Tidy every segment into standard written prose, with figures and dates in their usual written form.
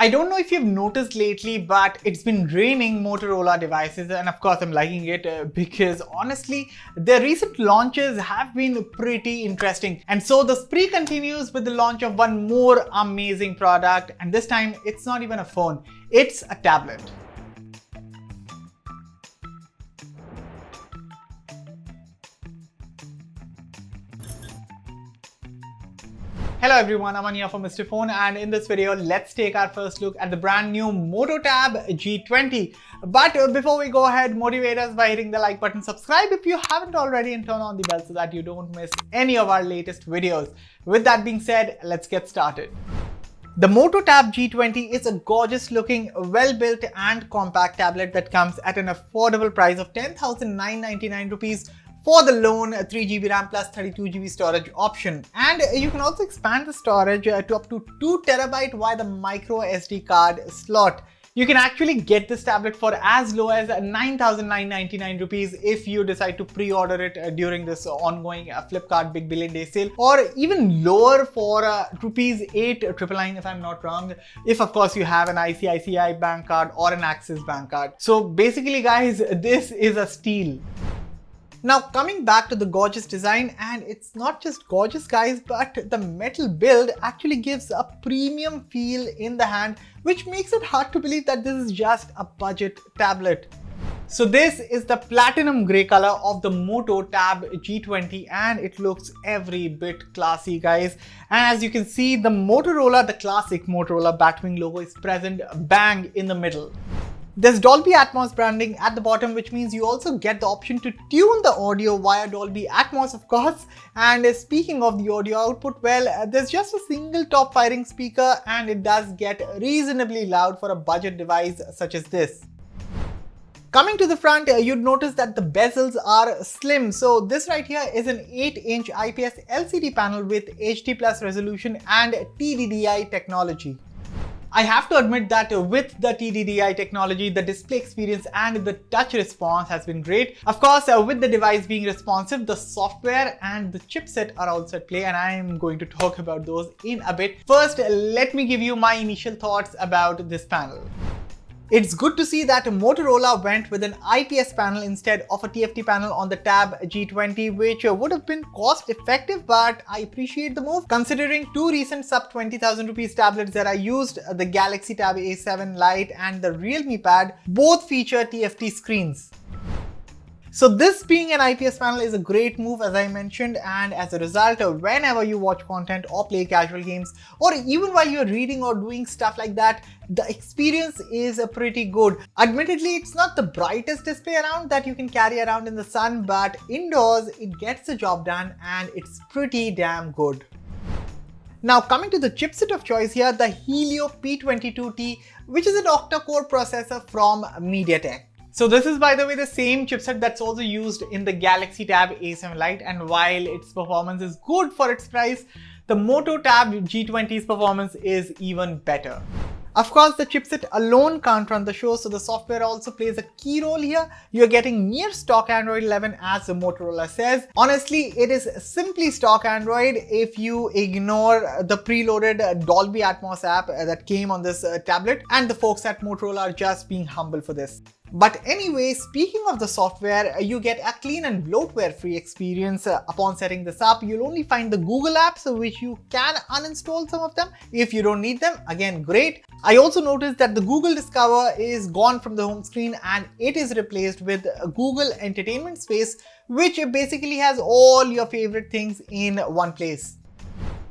I don't know if you've noticed lately, but it's been raining Motorola devices, and of course I'm liking it because honestly, their recent launches have been pretty interesting. And so the spree continues with the launch of one more amazing product, and this time it's not even a phone, it's a tablet. Hello everyone, Aman here from Mr. Phone, and in this video, let's take our first look at the brand new Moto Tab G20. But before we go ahead, motivate us by hitting the like button, subscribe if you haven't already, and turn on the bell so that you don't miss any of our latest videos. With that being said, let's get started. The Moto Tab G20 is a gorgeous looking, well-built and compact tablet that comes at an affordable price of 10,999 rupees for the lone 3GB RAM plus 32GB storage option. And you can also expand the storage to up to 2TB via the micro SD card slot. You can actually get this tablet for as low as 9,999 rupees if you decide to pre-order it during this ongoing Flipkart Big Billion Day sale, or even lower for rupees 8,999 if I'm not wrong, if of course you have an ICICI bank card or an Axis bank card. So basically guys, this is a steal. Now coming back to the gorgeous design, and it's not just gorgeous guys, but the metal build actually gives a premium feel in the hand, which makes it hard to believe that this is just a budget tablet. So this is the platinum grey color of the Moto Tab G20, and it looks every bit classy guys. And as you can see, the classic Motorola Batwing logo is present bang in the middle. There's Dolby Atmos branding at the bottom, which means you also get the option to tune the audio via Dolby Atmos, of course. And speaking of the audio output, well, there's just a single top firing speaker, and it does get reasonably loud for a budget device such as this. Coming to the front, you'd notice that the bezels are slim. So this right here is an 8-inch IPS LCD panel with HD+ resolution and TDDI technology. I have to admit that with the TDDI technology, the display experience and the touch response has been great. Of course, with the device being responsive, the software and the chipset are also at play, and I am going to talk about those in a bit. First, let me give you my initial thoughts about this panel. It's good to see that Motorola went with an IPS panel instead of a TFT panel on the Tab G20, which would have been cost effective, but I appreciate the move considering two recent sub 20,000 rupees tablets that I used, the Galaxy Tab A7 Lite and the Realme Pad, both feature TFT screens. So this being an IPS panel is a great move, as I mentioned, and as a result, whenever you watch content or play casual games, or even while you're reading or doing stuff like that, the experience is pretty good. Admittedly, it's not the brightest display around that you can carry around in the sun, but indoors it gets the job done and it's pretty damn good. Now coming to the chipset of choice here, the Helio P22T, which is an octa-core processor from MediaTek. So this is, by the way, the same chipset that's also used in the Galaxy Tab A7 Lite, and while its performance is good for its price, the Moto Tab G20's performance is even better. Of course, the chipset alone can't run the show, so the software also plays a key role here. You're getting near stock Android 11 as the Motorola says. Honestly, it is simply stock Android if you ignore the preloaded Dolby Atmos app that came on this tablet, and the folks at Motorola are just being humble for this. But anyway, speaking of the software, you get a clean and bloatware-free experience upon setting this up. You'll only find the Google apps, which you can uninstall some of them if you don't need them. Again, great. I also noticed that the Google Discover is gone from the home screen and it is replaced with Google Entertainment Space, which basically has all your favorite things in one place.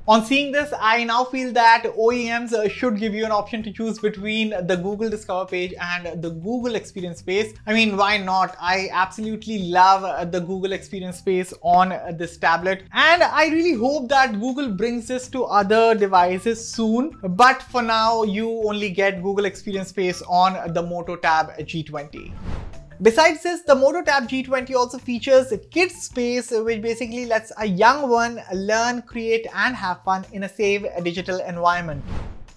On seeing this, I now feel that OEMs should give you an option to choose between the Google Discover page and the Google Experience Space. I mean, why not? I absolutely love the Google Experience Space on this tablet, and I really hope that Google brings this to other devices soon. But for now, you only get Google Experience Space on the Moto Tab G20. Besides this, the Moto Tab G20 also features a kids space, which basically lets a young one learn, create and have fun in a safe digital environment.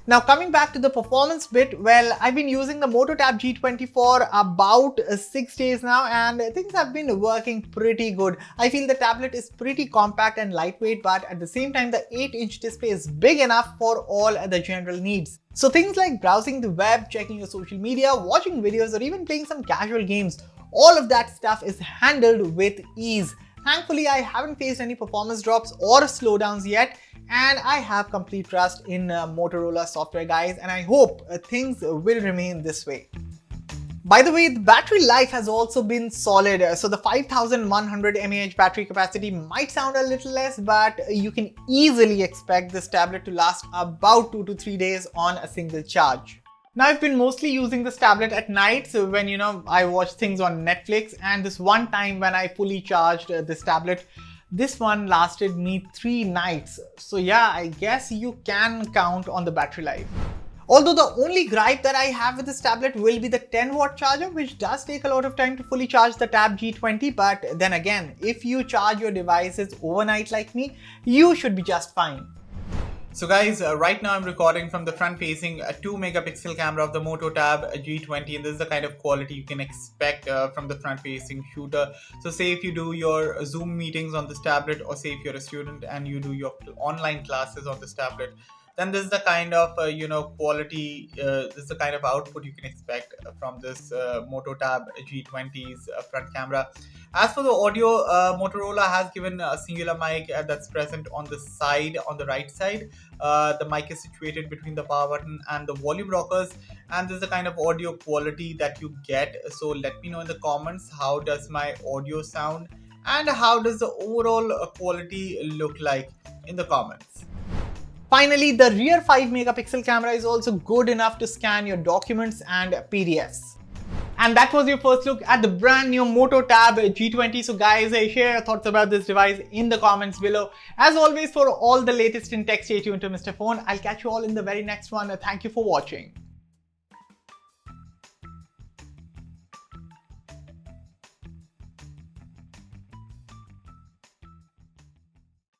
Now coming back to the performance bit, well, I've been using the Moto Tab G20 for about 6 days now and things have been working pretty good. I feel the tablet is pretty compact and lightweight, but at the same time the 8-inch display is big enough for all the general needs. So things like browsing the web, checking your social media, watching videos or even playing some casual games, all of that stuff is handled with ease. Thankfully, I haven't faced any performance drops or slowdowns yet, and I have complete trust in Motorola software guys, and I hope things will remain this way. By the way, the battery life has also been solid. So the 5100 mAh battery capacity might sound a little less, but you can easily expect this tablet to last about 2 to 3 days on a single charge. Now, I've been mostly using this tablet at night, so when I watch things on Netflix, and this one time when I fully charged this tablet, this one lasted me 3 nights. So yeah, I guess you can count on the battery life. Although the only gripe that I have with this tablet will be the 10-watt charger, which does take a lot of time to fully charge the Tab G20, but then again, if you charge your devices overnight like me, you should be just fine. So guys, right now I'm recording from the front-facing 2-megapixel camera of the Moto Tab G20, and this is the kind of quality you can expect from the front-facing shooter. So say if you do your Zoom meetings on this tablet, or say if you're a student and you do your online classes on this tablet, then this is the kind of quality, this is the kind of output you can expect from this Moto Tab G20's front camera. As for the audio, Motorola has given a singular mic that's present on the side, on the right side. The mic is situated between the power button and the volume rockers, and this is the kind of audio quality that you get. So let me know in the comments, how does my audio sound and how does the overall quality look like in the comments. Finally, the rear 5-megapixel camera is also good enough to scan your documents and PDFs. And that was your first look at the brand new Moto Tab G20. So guys, share your thoughts about this device in the comments below. As always, for all the latest in tech, stay tuned to Mr. Phone. I'll catch you all in the very next one. Thank you for watching.